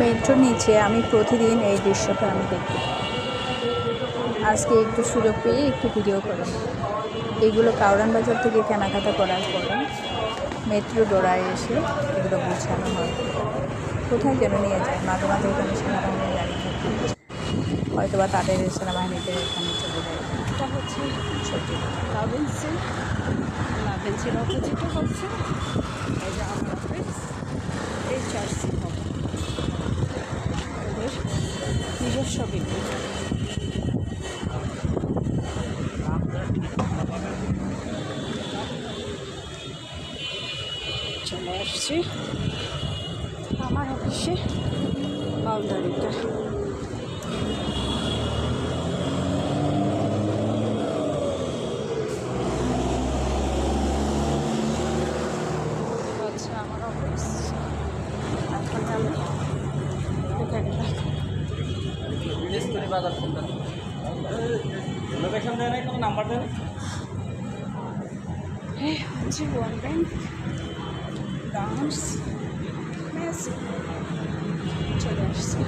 Metro নিচে আমি প্রতিদিন এই দৃশ্যটা আমি দেখি। আজকে একটু সুযোগ পেয়ে একটু ভিডিও করো। এগুলো কাউরান বাজার থেকে কেনাকাটা করার পরে মেট্রো ডোরায় এসে এগুলো গুছানো হয়। কোথায় যেন নিয়ে যায়, মাঝে মাঝে এখানে সেনাবাহিনীর গাড়ি থাকে, হয়তো বা তাদের সেনাবাহিনীতে এখানে চলে যায়। এটা হচ্ছে সত্যি লাভেন্সি, লাভেন্সির অপোজিটে হচ্ছে এই যে আমার অফিস, এই চার্চি হবে ওদের নিজস্ব বিল্ডিং। চলে আসছি আমার অফিসে বাউন্ডারিতে। হচ্ছে আমার অফিস। এখন আমি এখানে হচ্ছে ওয়ান ব্যাংক ডান্স চলে আসছে।